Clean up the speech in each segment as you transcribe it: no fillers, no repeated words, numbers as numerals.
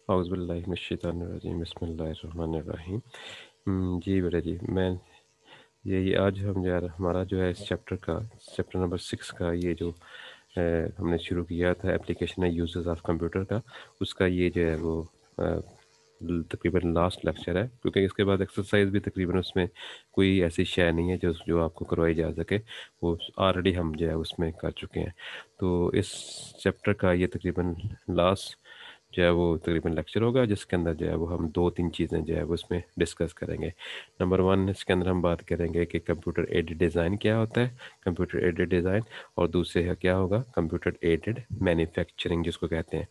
औज़ुबिल्लाहि बिस्मिल्लाहिर्रहमानिर्रहीम। जी बेटा जी, मैं यही आज हम जो है हमारा जो है इस चैप्टर नंबर 6 का ये जो हमने शुरू किया था एप्लीकेशन है यूजेस ऑफ कंप्यूटर का, उसका ये जो है वो तकरीबन लास्ट लेक्चर है, क्योंकि इसके बाद एक्सरसाइज भी तकरीबन उसमें कोई ऐसी शय नहीं है जो जो आपको करवाई जा सके, वो ऑलरेडी हम जो है उसमें कर चुके हैं। तो इस चैप्टर का ये तकरीबन लास्ट जो है वो तकरीबन लेक्चर होगा, जिसके अंदर जो है वो हम 2-3 चीज़ें जो है वो उसमें डिस्कस करेंगे। नंबर 1 इसके अंदर हम बात करेंगे कि कंप्यूटर एडेड डिज़ाइन क्या होता है, कंप्यूटर एडेड डिज़ाइन, और दूसरे का क्या होगा, कंप्यूटर एडेड मैन्युफैक्चरिंग जिसको कहते हैं।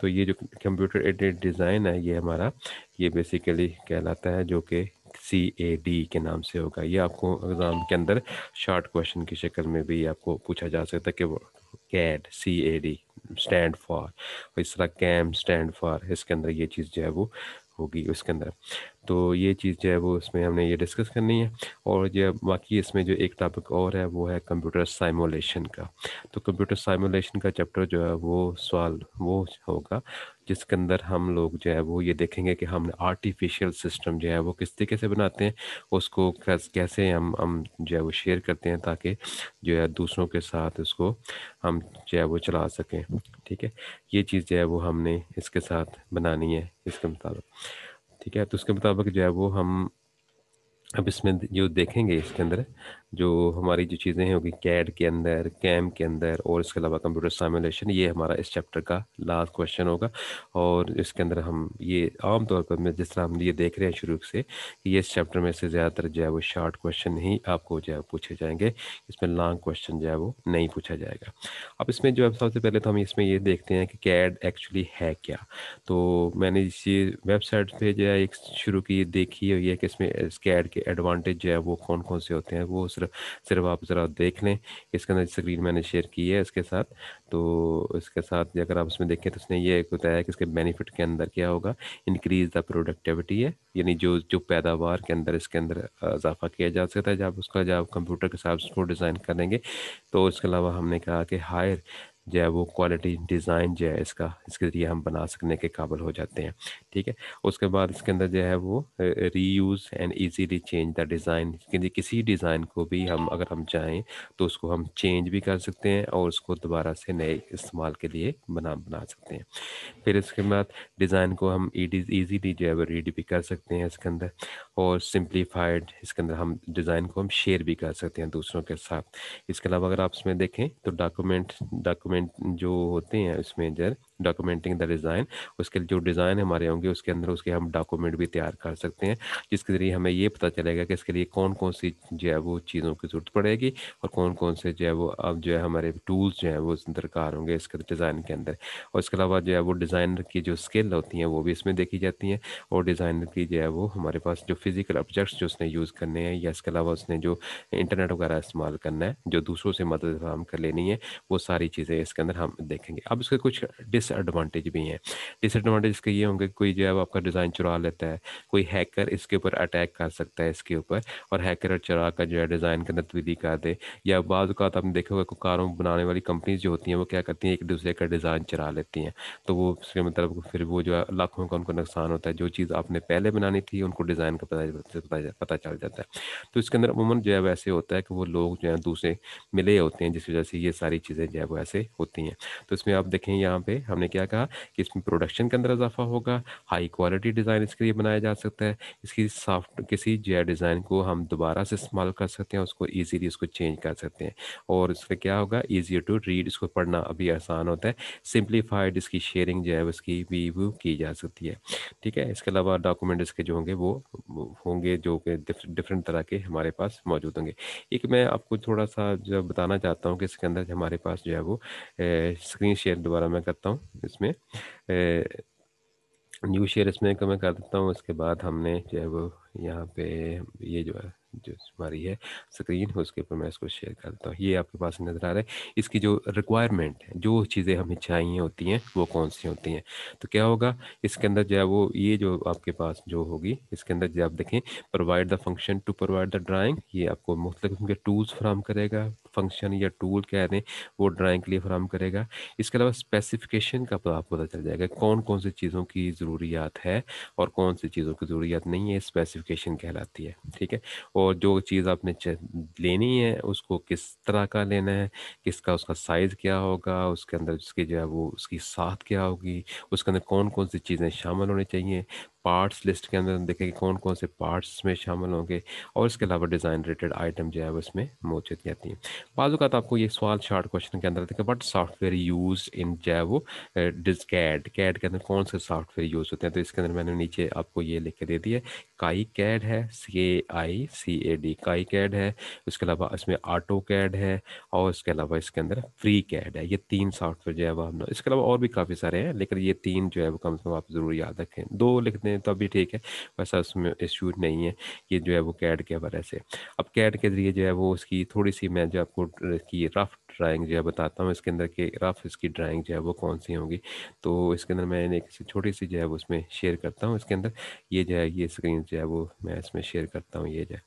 तो ये जो कंप्यूटर एडेड डिज़ाइन है ये हमारा ये बेसिकली कहलाता है जो कि CAD के नाम से होगा। ये आपको एग्ज़ाम के अंदर शॉर्ट क्वेश्चन की शक्ल में भी आपको पूछा जा सकता है कि वो कैड CAD स्टैंड फॉर, और इस तरह कैम स्टैंड फॉर, इसके अंदर ये चीज़ जो है वो होगी उसके अंदर। तो ये चीज़ जो है वो इसमें हमने ये डिस्कस करनी है। और जो बाकी इसमें जो एक टॉपिक और है वो है कंप्यूटर साइमुलेशन का। तो कंप्यूटर साइमुलेशन का चैप्टर जो है वो सवाल वो होगा जिसके अंदर हम लोग जो है वो ये देखेंगे कि हम आर्टिफिशियल सिस्टम जो है वो किस तरीके से बनाते हैं, उसको कैसे हम जो है वो शेयर करते हैं ताकि जो है दूसरों के साथ उसको हम जो है वो चला सकें। ठीक है, ये चीज़ जो है वो हमने इसके साथ बनानी है इसके मुताबिक। ठीक है, तो उसके मुताबिक जो है वो हम अब इसमें जो देखेंगे इसके अंदर जो हमारी जो चीज़ें हैं होगी कैड के अंदर, कैम के अंदर, और इसके अलावा कंप्यूटर साइमुलेशन, ये हमारा इस चैप्टर का लास्ट क्वेश्चन होगा। और इसके अंदर हम ये आम तौर पर मैं जिस तरह हम ये देख रहे हैं शुरू से कि ये इस चैप्टर में से ज़्यादातर जो है वो शॉर्ट क्वेश्चन ही आपको जो है पूछे जाएंगे, इसमें लॉन्ग क्वेश्चन जो है वो नहीं पूछा जाएगा। अब इसमें जो है सबसे पहले तो हम इसमें ये देखते हैं कि कैड एक्चुअली है क्या। तो मैंने इसी वेबसाइट पे जो है एक शुरू की देखी हुई है कि इसमें इस कैड के एडवांटेज जो है वो कौन कौन से होते हैं, वो सिर्फ सिर्फ आप ज़रा देख लें। इसके अंदर स्क्रीन मैंने शेयर की है इसके साथ। तो इसके साथ अगर आप इसमें देखें तो इसने ये बताया कि इसके बेनिफिट के अंदर क्या होगा, इंक्रीज द प्रोडक्टिविटी है, यानी जो जो पैदावार के अंदर इसके अंदर इजाफा किया जा सकता है जब उसका जब कंप्यूटर के साथ उसको डिज़ाइन करेंगे। तो इसके अलावा हमने कहा कि हायर जो है वो क्वालिटी डिज़ाइन जो है इसका इसके ज़रिए हम बना सकने के काबिल हो जाते हैं। ठीक है, उसके बाद इसके अंदर जो है वो reuse and easily change the design, किसी डिज़ाइन को भी हम अगर हम चाहें तो उसको हम चेंज भी कर सकते हैं और उसको दोबारा से नए इस्तेमाल के लिए बना बना सकते हैं। फिर इसके बाद डिज़ाइन को हम ईज़िली जो है वो रीड भी कर सकते हैं इसके अंदर, और सिंप्लीफाइड इसके अंदर हम डिज़ाइन को हम शेयर भी कर सकते हैं दूसरों के साथ। इसके अलावा अगर आप इसमें देखें तो डॉक्यूमेंट जो होते हैं इसमें जो डॉक्यूमेंटिंग द डिज़ाइन, उसके जो डिज़ाइन हमारे होंगे उसके अंदर उसके हम डॉक्यूमेंट भी तैयार कर सकते हैं, जिसके ज़रिए हमें ये पता चलेगा कि इसके लिए कौन कौन सी जो है वो चीज़ों की ज़रूरत पड़ेगी और कौन कौन से जो है वो अब जो है हमारे टूल्स जो हैं वो दरकार होंगे इसके डिज़ाइन के अंदर। और इसके अलावा जो है वो डिज़ाइनर की जो स्किल होती हैं वो भी इसमें देखी जाती हैं, और डिज़ाइनर की जो है वो हमारे पास जो फिज़िकल ऑब्जेक्ट्स जो उसने यूज़ करने हैं, या इसके अलावा उसने जो इंटरनेट वगैरह इस्तेमाल करना है, जो दूसरों से मदद फराहम कर लेनी है, वो सारी चीज़ें इसके अंदर हम देखेंगे। अब इसके कुछ डिसएडवांटेज भी हैं। डिसएडवांटेज इसके ये होंगे, कोई जो है वो आपका डिज़ाइन चुरा लेता है, कोई हैकर इसके ऊपर अटैक कर सकता है इसके ऊपर, और हैकर चुरा कर जो है डिज़ाइन के अंदर तब्दीली कर दे। या बाज़ औक़ात आपने देखा होगा कारों बनाने वाली कंपनीज़ जो होती हैं वो क्या करती हैं, एक दूसरे का डिज़ाइन चुरा लेती हैं। तो वो उसके मतलब फिर वो जो है लाखों का उनको नुकसान होता है। जो चीज़ आपने पहले बनानी थी उनको डिज़ाइन का पता चल जाता है। तो इसके अंदर अमूमन जो है वैसे होता है कि वो लोग जो हैं दूसरे मिले होते हैं, जिस वजह से ये सारी चीज़ें जो है वो ऐसे होती हैं। तो इसमें आप देखें यहाँ पे हमने क्या कहा कि इसमें प्रोडक्शन के अंदर इजाफा होगा, हाई क्वालिटी डिज़ाइन इसके लिए बनाया जा सकता है, इसकी सॉफ्ट किसी जो है डिज़ाइन को हम दोबारा से इस्तेमाल कर सकते हैं, उसको ईज़िली उसको चेंज कर सकते हैं, और इससे क्या होगा, ईज़ियर टू रीड, इसको पढ़ना अभी आसान होता है। सिंप्लीफाइड इसकी शेयरिंग जो है उसकी भी वो की जा सकती है। ठीक है, इसके अलावा डॉक्यूमेंट इसके जो होंगे वो होंगे जो कि डिफरेंट तरह के हमारे पास मौजूद होंगे। एक मैं आपको थोड़ा सा जो बताना चाहता हूँ कि इसके अंदर हमारे पास जो है वो स्क्रीन शेयर दोबारा मैं करता हूँ इसमें, न्यू शेयर इसमें मैं कर देता हूँ। इसके बाद हमने जो है वो यहाँ पे ये जो है, जो हमारी है स्क्रीन, उसके ऊपर मैं इसको शेयर करता हूँ। ये आपके पास नज़र आ रहा है। इसकी जो रिक्वायरमेंट है, जो चीज़ें हमें चाहिए होती हैं वो कौन सी होती हैं। तो क्या होगा इसके अंदर जो है वो, ये जो आपके पास जो होगी इसके अंदर जो आप देखें, provide the function to provide the drawing, ये आपको मुख्तलिफ किस्म के टूल्स फराहम करेगा। फंक्शन या टूल कह दें, वो ड्राइंग के लिए फराहम करेगा। इसके अलावा स्पेसिफिकेशन का आपको पता चल जाएगा कौन कौन सी चीज़ों की ज़रूरियात है और कौन सी चीज़ों की ज़रूरियात नहीं है, स्पेसिफिकेशन कहलाती है। ठीक है। और जो चीज़ आपने लेनी है उसको किस तरह का लेना है, किसका उसका साइज़ क्या होगा, उसके अंदर उसकी जो है वो उसकी साख क्या होगी, उसके अंदर कौन कौन सी चीज़ें शामिल होनी चाहिए, पार्ट्स लिस्ट के अंदर देखें कि कौन कौन से पार्ट्स में शामिल होंगे, और इसके अलावा डिज़ाइन रिलेटेड आइटम जो है वो इसमें मौजूद रहती हैं। बाज़ औक़ात आपको ये सवाल शॉर्ट क्वेश्चन के अंदर देखें, बट सॉफ्टवेयर यूज इन जो है वो डिस कैड, कैड के अंदर कौन से सॉफ्टवेयर यूज़ होते हैं। तो इसके अंदर मैंने नीचे आपको ये लिख के दे दिया है, काई कैड है, CAICAD काई कैड है, उसके अलावा इसमें ऑटो कैड है, और इसके अलावा इसके अंदर फ्री कैड है। ये 3 सॉफ्टवेयर जो है वो हम, इसके अलावा और भी काफ़ी सारे हैं, लेकिन ये 3 जो है वो कम से कम आप ज़रूर याद रखें। 2 लिख दें तो भी ठीक है, वैसा उसमें इश्यू नहीं है। ये जो है वो कैड के हवाले से, अब कैड के ज़रिए जो है वो उसकी थोड़ी सी मैं जो आपको की रफ़ ड्राइंग जो है बताता हूँ, इसके अंदर के रफ़ इसकी ड्राइंग जो है वो कौन सी होंगी। तो इसके अंदर मैंने एक छोटी सी जो है वो उसमें शेयर करता हूँ। इसके अंदर ये जो है, ये स्क्रीन जो है वो मैं इसमें शेयर करता हूँ, ये जो है,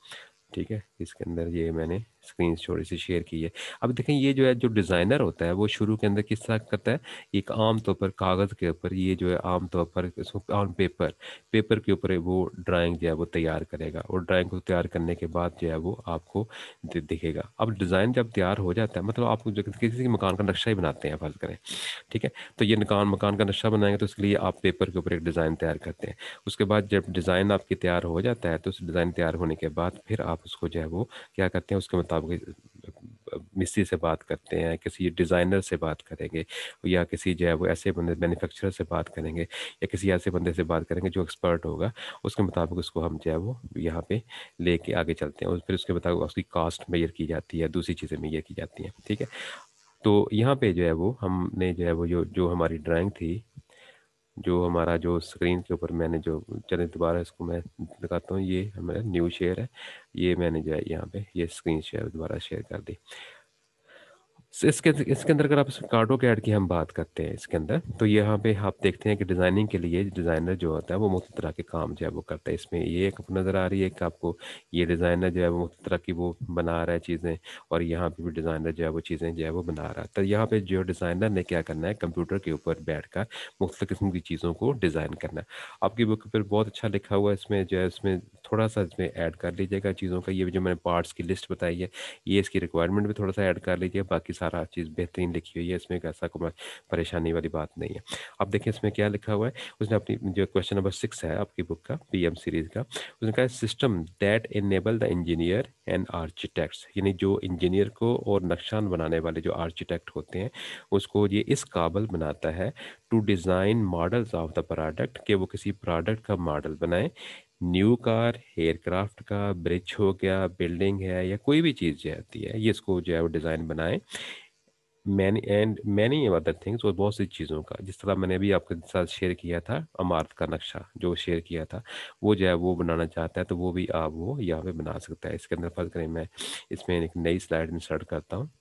ठीक है। इसके अंदर ये मैंने स्क्रीन थोड़ी सी शेयर की है। अब देखें ये जो है, जो डिज़ाइनर होता है वो शुरू के अंदर किस तरह करता है, एक आम तौर पर कागज़ के ऊपर, ये जो है आम तौर पर इसको ऑन पेपर, पेपर के ऊपर वो ड्राइंग जो है वो तैयार करेगा, और ड्राइंग को तैयार करने के बाद जो है वो आपको दिखेगा। अब डिज़ाइन जब तैयार हो जाता है, मतलब आप जो किसी मकान का नक्शा ही बनाते हैं फ़र्ज़ करें, ठीक है। तो ये मकान मकान का नक्शा बनाएंगे तो उसके लिए आप पेपर के ऊपर एक डिज़ाइन तैयार करते हैं। उसके बाद जब डिज़ाइन आपकी तैयार हो जाता है, तो उस डिज़ाइन तैयार होने के बाद फिर आप उसको जो है वो क्या करते हैं, उसके मुताबिक मिस्त्री से बात करते हैं, किसी डिज़ाइनर से बात करेंगे, या किसी जो है वो ऐसे बंदे मैन्युफैक्चरर से बात करेंगे, या किसी ऐसे बंदे से बात करेंगे जो एक्सपर्ट होगा। उसके मुताबिक उसको हम जो है वो यहाँ पे लेके आगे चलते हैं, और फिर उसके मुताबिक उसकी कास्ट मेजर की जाती है, दूसरी चीज़ें मेजर की जाती हैं, ठीक है। तो यहाँ पे जो है वो हमने जो है वो जो जो हमारी ड्राइंग थी, जो हमारा जो स्क्रीन के ऊपर मैंने जो, चलिए दोबारा इसको मैं दिखाता हूँ, ये हमारा न्यू शेयर है। ये मैंने जो है यहाँ पे ये स्क्रीन शेयर दोबारा शेयर कर दी। इसके अंदर अगर आप इस कार्डो कैड की हम बात करते हैं इसके अंदर, तो यहाँ पे आप देखते हैं कि डिज़ाइनिंग के लिए डिज़ाइनर जो होता है वो मुख्तलिफ तरह के काम जो है वो करता है। इसमें ये एक नज़र आ रही है कि आपको ये डिज़ाइनर जो है वो मुख्तलिफ तरह की वो बना रहा है चीज़ें, और यहाँ पे भी डिज़ाइनर जो है वो चीज़ें जो है वो बना रहा है। तो यहाँ पे जो डिज़ाइनर ने क्या करना है, कंप्यूटर के ऊपर बैठ कर मुख्तलिफ किस्म की चीज़ों को डिज़ाइन करना है। आपकी बुक पर बहुत अच्छा लिखा हुआ है, इसमें जो है इसमें थोड़ा सा इसमें ऐड कर लीजिएगा चीज़ों का। ये जो मैंने पार्ट्स की लिस्ट बताई है, ये इसकी रिक्वायरमेंट भी थोड़ा सा ऐड कर लीजिए। बाकी सारा चीज़ बेहतरीन लिखी हुई है, इसमें एक ऐसा कोई परेशानी वाली बात नहीं है। अब देखिए इसमें क्या लिखा हुआ है, उसने अपनी जो क्वेश्चन नंबर 6 है आपकी बुक का, पीएम सीरीज का, उसने कहा system that enable the engineer and architects, यानी जो इंजीनियर को और नक्शान बनाने वाले जो आर्किटेक्ट होते हैं उसको ये इस काबिल बनाता है to design models of the product, कि वो किसी प्रोडक्ट का मॉडल बनाए। न्यू कार, एयरक्राफ्ट का, ब्रिज हो गया, बिल्डिंग है, या कोई भी चीज़ जो आती है, ये इसको जो है वो डिज़ाइन बनाए। Many and many other things, और बहुत सी चीज़ों का, जिस तरह मैंने अभी आपके साथ शेयर किया था इमारत का नक्शा जो शेयर किया था, वो जो है वो बनाना चाहता है तो वो भी आप वो यहाँ पे बना सकता है। इसके अंदर फ़र्ज़ करें मैं इसमें एक नई स्लाइड इंसर्ट करता हूँ।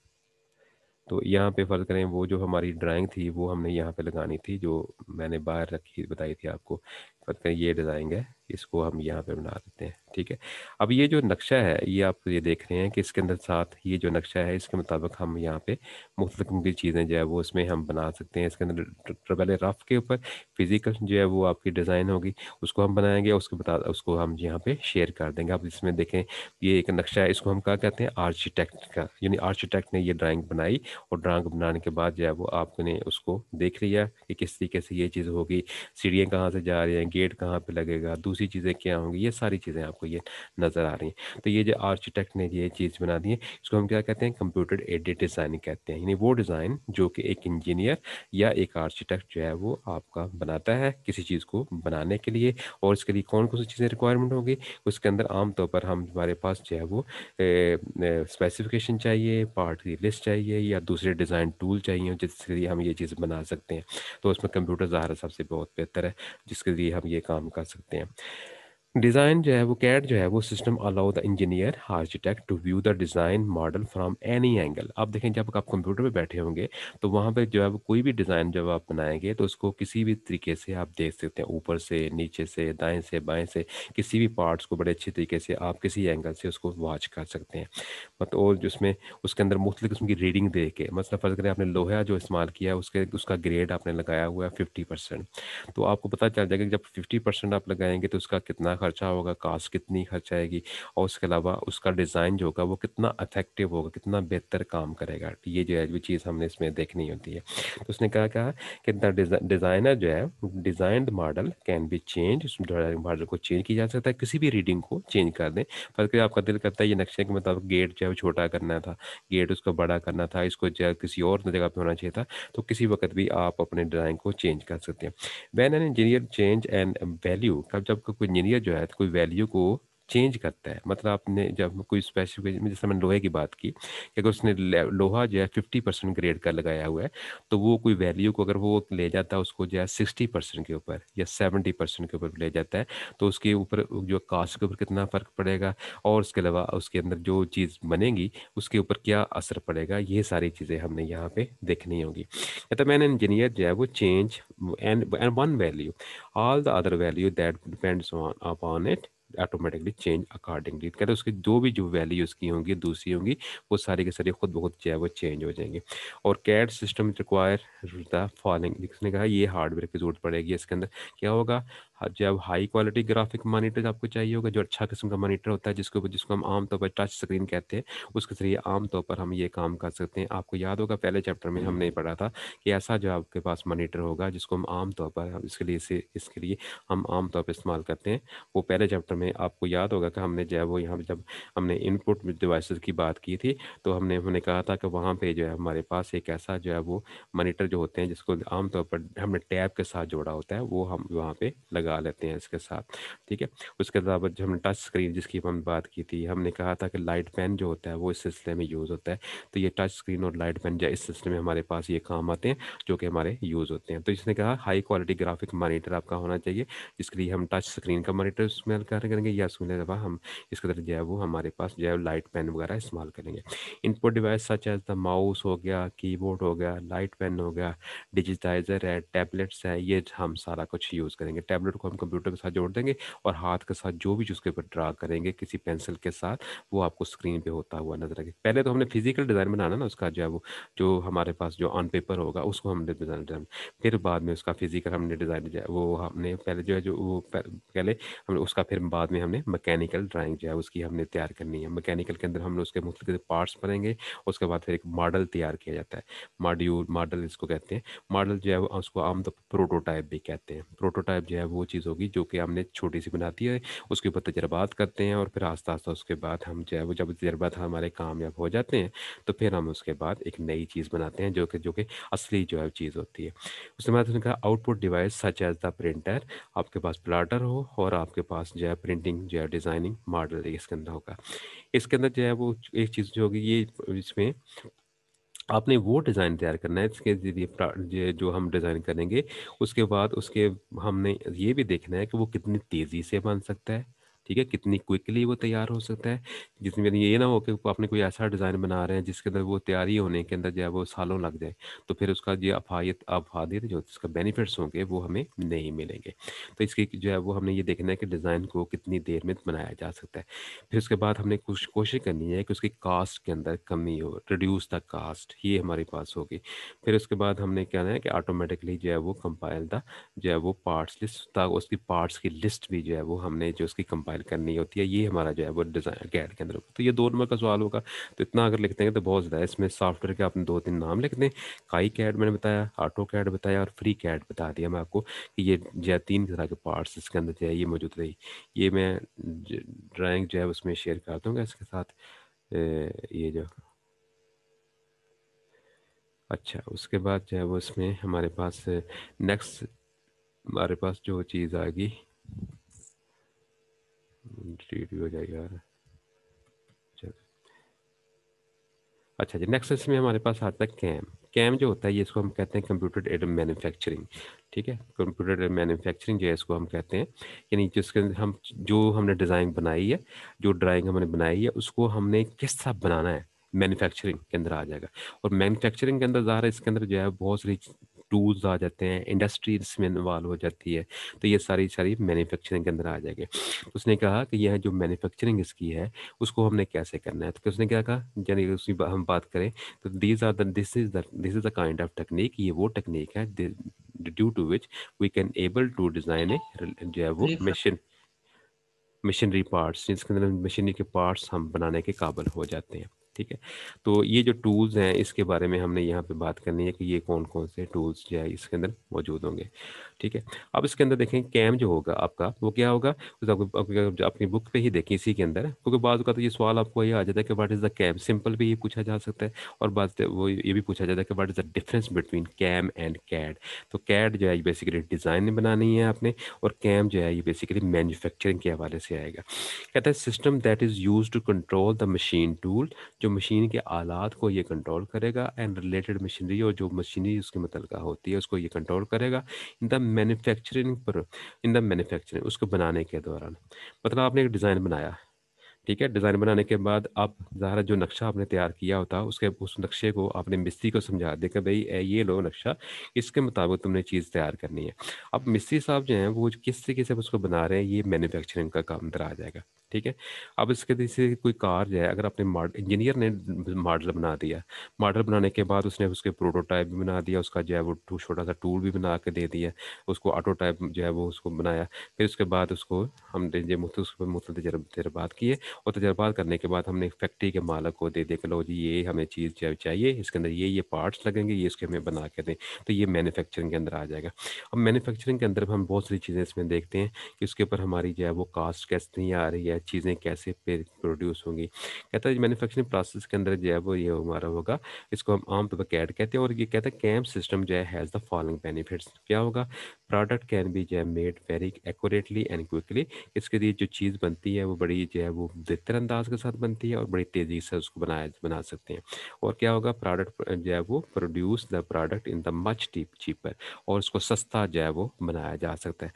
तो यहाँ पे फ़र्ज़ करें वो जो हमारी ड्राइंग थी वो हमने यहाँ पे लगानी थी, जो मैंने बाहर रखी बताई थी आपको। फ़र्ज़ करें ये डिज़ाइन है, इसको हम यहाँ पे बना देते हैं, ठीक है। अब ये जो नक्शा है ये आप ये देख रहे हैं कि इसके अंदर साथ ये जो नक्शा है इसके मुताबिक हम यहाँ पे मुख्तलिफ किस्म की चीज़ें जो है वो इसमें हम बना सकते हैं। इसके अंदर पहले रफ़ के ऊपर फिज़िकल जो है वो आपकी डिज़ाइन होगी, उसको हम बनाएँगे, उसको हम यहाँ पे शेयर कर देंगे। आप इसमें देखें ये एक नक्शा है, इसको हम क्या कहते हैं, आर्किटेक्ट का, यानी आर्किटेक्ट ने ये ड्राइंग बनाई, और ड्राइंग बनाने के बाद जो है वो आपने उसको देख लिया कि किस तरीके से ये चीज़ होगी, सीढ़ियाँ कहाँ से जा रही हैं, गेट कहाँ पे लगेगा, दूसरी चीज़ें क्या होंगी, ये सारी चीज़ें आपको ये नज़र आ रही हैं। तो ये जो आर्किटेक्ट ने ये चीज़ बना दी है, इसको हम क्या कहते हैं, कंप्यूटर एडेड डिज़ाइनिंग कहते हैं। यानी वो डिज़ाइन जो कि एक इंजीनियर या एक आर्किटेक्ट जो है वो आपका बनाता है किसी चीज़ को बनाने के लिए, और इसके लिए कौन कौन सी चीज़ें रिक्वायरमेंट होगी, उसके अंदर आम तौर पर हम हमारे पास जो है वो स्पेसिफिकेशन चाहिए, पार्ट की लिस्ट चाहिए, या दूसरे डिज़ाइन टूल चाहिए जिसके लिए हम ये चीज़ बना सकते हैं। तो उसमें कंप्यूटर ज़ाहिर है सबसे बहुत बेहतर है जिसके लिए हम ये काम कर सकते हैं। डिज़ाइन जो है वो कैड जो है वो system allow the engineer architect to view the design model from any angle. आप देखें जब आप कंप्यूटर पे बैठे होंगे तो वहाँ पे जो है वो कोई भी डिज़ाइन जब आप बनाएंगे तो उसको किसी भी तरीके से आप देख सकते हैं, ऊपर से, नीचे से, दाएं से, बाएं से, किसी भी पार्ट्स को बड़े अच्छे तरीके से आप किसी एंगल से उसको वॉच कर सकते हैं। मतलब और जिसमें उसके अंदर मुख्तलिफ किस्म की रीडिंग दे के, मतलब फ़र्ज़ करें आपने लोहा जो इस्तेमाल किया है उसके उसका ग्रेड आपने लगाया हुआ है 50%, तो आपको पता चल जाएगा कि जब 50% आप लगाएंगे तो उसका कितना खर्चा होगा, कास्ट कितनी खर्च आएगी, और उसके अलावा उसका डिज़ाइन जो होगा वो कितना इफेक्टिव होगा, कितना बेहतर काम करेगा। तो ये जो है वो चीज़ हमने इसमें देखनी होती है। तो उसने कहा कि द डिज़ाइनर जो है designed model can be change, उस मॉडल को चेंज किया जा सकता है, किसी भी रीडिंग को चेंज कर दें। पर अगर आपका दिल करता है ये नक्शे के मुताबिक गेट जो है वो छोटा करना था, गेट उसको बड़ा करना था, इसको जो है किसी और जगह पे होना चाहिए था, तो किसी वक्त भी आप अपने डिज़ाइन को चेंज कर सकते हैं। When an engineer change an value, कब जब कोई इंजीनियर जो है कोई वैल्यू को चेंज करता है, मतलब आपने जब कोई स्पेसिफिक, जैसे मैंने लोहे की बात की कि अगर उसने लोहा जो है 50% ग्रेड का लगाया हुआ है, तो वो कोई वैल्यू को अगर वो ले जाता है उसको जो है 60% के ऊपर या 70% के ऊपर ले जाता है, तो उसके ऊपर जो कास्ट के ऊपर कितना फ़र्क पड़ेगा, और उसके अलावा उसके अंदर जो चीज़ बनेगी उसके ऊपर क्या असर पड़ेगा, ये सारी चीज़ें हमने यहाँ पे देखनी होगी। तो मैन इंजीनियर जो है वो change and one value, all the other value that depends on upon it automatically change accordingly. कहते हैं उसकी जो भी जो वैल्यू उसकी होंगी दूसरी होंगी वो सारी की सारी खुद ब खुद जो है वो चेंज हो जाएंगे। और CAD system require the following, जिसने कहा ये हार्डवेयर की जरूरत पड़ेगी इसके अंदर। क्या होगा, जब हाई क्वालिटी ग्राफिक मॉनिटर आपको चाहिए होगा, जो अच्छा किस्म का मॉनिटर होता है जिसके ऊपर, जिसको हम आमतौर पर टच स्क्रीन कहते हैं, उसके जरिए आमतौर पर हम ये काम कर सकते हैं। आपको याद होगा पहले चैप्टर में हमने पढ़ा था कि ऐसा जो आपके पास मॉनिटर होगा जिसको हम आम तौर पर इसके लिए हम आम तौर पर इस्तेमाल करते हैं, वो पहले चैप्टर में आपको याद होगा कि हमने जो है वो यहाँ पे जब हमने इनपुट डिवाइसेस की बात की थी, तो हमने कहा था कि वहाँ पे जो है हमारे पास एक ऐसा जो है वो मॉनिटर जो होते हैं जिसको आम तौर पर हमने टैब के साथ जोड़ा होता है, वो हम वहाँ पे लगा लेते हैं इसके साथ। ठीक है। उसके अलावा जो हमने टच स्क्रीन जिसकी हमने बात की थी, हमने कहा था कि लाइट पेन जो होता है वो इस सिलसिले में यूज़ होता है। तो ये टच स्क्रीन और लाइट पेन जो इस सिलसिले में हमारे पास ये काम आते हैं, जो कि हमारे यूज़ होते हैं। तो इसने कहा हाई क्वालिटी ग्राफिक मॉनिटर आपका होना चाहिए, जिसके लिए हम टच स्क्रीन का मॉनिटर इस्तेमाल करेंगे, या उसके अलावा हम इसके तरह जो है वो हमारे पास जो है लाइट पेन वगैरह इस्तेमाल करेंगे। Input device such as the mouse हो गया, कीबोर्ड हो गया, लाइट पेन हो गया, डिजिटाइज़र है, टैबलेट्स है, ये हम सारा कुछ यूज़ करेंगे। टैबलेट को हम कंप्यूटर के साथ जोड़ देंगे और हाथ के साथ जो भी उसके ऊपर ड्रा करेंगे किसी पेंसिल के साथ, वो आपको स्क्रीन पे होता हुआ नजर आएगा। पहले तो हमने फिजिकल डिज़ाइन बनाना ना उसका, जो है वो जो हमारे पास जो ऑन पेपर होगा उसको हमने डिज़ाइन, फिर बाद में उसका फिजिकल हमने डिज़ाइन जो है वो हमने पहले जो है जो वो पहले हमने उसका, फिर बाद में हमने मैकेनिकल ड्राइंग जो है उसकी हमने तैयार करनी है। मैकेनिकल के अंदर हमने उसके मुख्तलिफ पार्ट्स बनेंगे, उसके बाद फिर एक मॉडल तैयार किया जाता है। मॉडल इसको कहते हैं। मॉडल जो है वो उसको आमतौर पर प्रोटोटाइप भी कहते हैं। प्रोटोटाइप जो है वो चीज़ होगी जो कि हमने छोटी सी बनाती है, उसके ऊपर तजर्बात करते हैं, और फिर आस्ता आस्ता उसके बाद हम जो है वो जब तजर्बात हमारे कामयाब हो जाते हैं तो फिर हम उसके बाद एक नई चीज़ बनाते हैं जो कि असली जो है चीज़ होती है। उसके बाद उसने कहा output device such as the printer, आपके पास प्लाटर हो और आपके पास जो है प्रिंटिंग जो है डिज़ाइनिंग मॉडल इसके अंदर होगा। इसके अंदर जो है वो एक चीज़ जो होगी ये, इसमें आपने वो डिज़ाइन तैयार करना है इसके ज़रिए ये जो हम डिज़ाइन करेंगे, उसके बाद उसके हमने ये भी देखना है कि वो कितनी तेज़ी से बन सकता है, ठीक है? कितनी क्विकली वो तैयार हो सकता है। जिसमें ये ना हो कि आपने कोई ऐसा डिज़ाइन बना रहे हैं जिसके अंदर वो तैयारी होने के अंदर जो है वो सालों लग जाए, तो फिर उसका ये अफ़ादियत जो उसका बेनिफिट्स होंगे वो हमें नहीं मिलेंगे। तो इसकी जो है वो हमने ये देखना है कि डिज़ाइन को कितनी देर में बनाया जा सकता है। फिर उसके बाद हमने कुछ कोशिश करनी है कि उसकी कास्ट के अंदर कमी हो, रिड्यूस द कास्ट, ये हमारे पास होगी। फिर उसके बाद हमने क्या है कि ऑटोमेटिकली जो है वो कंपाइल द जो है वो पार्ट्स लिस्ट, उसकी पार्ट्स की लिस्ट भी जो है वो हमने जो उसकी कंपाइल करनी होती है, ये हमारा जो है वो डिज़ाइन कैड के अंदर होगा। तो ये 2 नंबर का सवाल होगा, तो इतना अगर लिखते हैं तो बहुत ज़्यादा है। इसमें सॉफ्टवेयर के आपने 2-3 नाम लिख दें। काई कैड मैंने बताया, ऑटो कैड बताया, और फ्री कैड बता दिया मैं आपको कि ये जो है 3 तरह के पार्ट्स इसके अंदर जो है ये मौजूद रही। ये मैं ड्राइंग जो है उसमें शेयर कर दूंगा इसके साथ। ये जो, अच्छा उसके बाद जो है वो इसमें हमारे पास नेक्स्ट हमारे पास जो चीज़ आएगी, डिलीट भी हो जाएगा यार। चल, अच्छा जी, नेक्स्ट इसमें हमारे पास आता है कैम। कैम जो होता है ये इसको हम कहते हैं कंप्यूटर एडेड मैन्युफैक्चरिंग। ठीक है, कंप्यूटर एडेड मैन्युफैक्चरिंग जो है इसको हम कहते हैं, यानी जिसके अंदर हम जो हमने डिज़ाइन बनाई है, जो ड्राइंग हमने बनाई है उसको हमने किस तरह बनाना है, मैन्युफैक्चरिंग के अंदर आ जाएगा। और मैन्युफैक्चरिंग के अंदर ज़ाहिर है इसके अंदर जो है बहुत सारी टूल्स आ जाते हैं, इंडस्ट्री इसमें इन्वॉल्व हो जाती है, तो ये सारी सारी मैन्युफैक्चरिंग के अंदर आ जाएगी। तो उसने कहा कि यह जो मैन्युफैक्चरिंग इसकी है उसको हमने कैसे करना है, तो उसने क्या कहा, यानी कि हम बात करें तो this is the kind of technique, ये वो टेक्निक है due to which we can able to design a जो है वो मशीनरी पार्ट्स, जिसके अंदर मशीनरी के पार्ट्स हम बनाने के काबिल हो जाते हैं। ठीक है, तो ये जो टूल्स हैं इसके बारे में हमने यहाँ पे बात करनी है कि ये कौन कौन से टूल्स जो है इसके अंदर मौजूद होंगे। ठीक है, अब इसके अंदर देखें कैम जो होगा आपका वो क्या होगा, तो अपनी बुक पे ही देखें इसी के अंदर, क्योंकि बाज़ का तो ये सवाल आपको ये आ जाता है कि what is the CAM, simple भी ये पूछा जा सकता है, और बात वो ये भी पूछा जाता है कि what is the difference between CAM and CAD. तो कैड जो है ये बेसिकली डिज़ाइन बनानी है आपने, और कैम जो है ये बेसिकली मैन्युफैक्चरिंग के हवाले से आएगा। कहता है system that is use to control the machine tool, जो मशीन के आलात को ये कंट्रोल करेगा, एंड रिलेटेड मशीनरी, और जो मशीनरी उसके मुतलका होती है उसको ये कंट्रोल करेगा इन द मैन्युफैक्चरिंग पर, इन द मैन्युफैक्चरिंग उसको बनाने के दौरान। मतलब आपने एक डिज़ाइन बनाया, ठीक है, डिज़ाइन बनाने के बाद आप ज़ाहिर जो नक्शा आपने तैयार किया होता है उसके उस नक्शे को आपने मिस्त्री को समझा दे कि भाई ये लो नक्शा, इसके मुताबिक तुमने चीज़ तैयार करनी है। अब मिस्त्री साहब जो हैं वो किस तरीके से उसको बना रहे हैं, ये मैन्युफैक्चरिंग का काम अंदर आ जाएगा। ठीक है, अब इसके जैसे कोई कार जो है, अगर आपने इंजीनियर ने मॉडल बना दिया, मॉडल बनाने के बाद उसने उसके प्रोटोटाइप भी बना दिया, उसका जो है वो छोटा सा टूल भी बना के दे दिया, उसको ऑटो टाइप जो है वो उसको बनाया, फिर उसके बाद उसको हमने जो उस पर मुख्तलिफ तजर्बात किए, और तजर्बात करने के बाद हमने फैक्ट्री के मालिक को दे दिया कि लो जी ये हमें चीज़ चाहिए, इसके अंदर ये पार्ट्स लगेंगे, ये इसके हमें बना के दें, तो ये मैन्युफैक्चरिंग के अंदर आ जाएगा। अब मैन्युफैक्चरिंग के अंदर हम बहुत सारी चीज़ें इसमें देखते हैं कि उसके ऊपर हमारी जो है वो कास्ट कैसे आ रही है, चीज़ें कैसे प्रोड्यूस होंगी। कहता है मैन्युफैक्चरिंग प्रोसेस के अंदर जो है वो ये हमारा होगा, इसको हम आमतौर पर कैड कहते हैं, और ये कहता है कैम सिस्टम जो है हैज़ द फॉलोइंग बेनिफिट्स। क्या होगा, प्रोडक्ट कैन बी जो है made very accurately and quickly, इसके लिए जो चीज़ बनती है वो बड़ी जो है वो बेहतर अंदाज के साथ बनती है, और बड़ी तेज़ी से उसको बना सकते हैं। और क्या होगा, प्रोडक्ट जो है वो produce the product in the much cheaper, और उसको सस्ता जो है वो बनाया जा सकता है।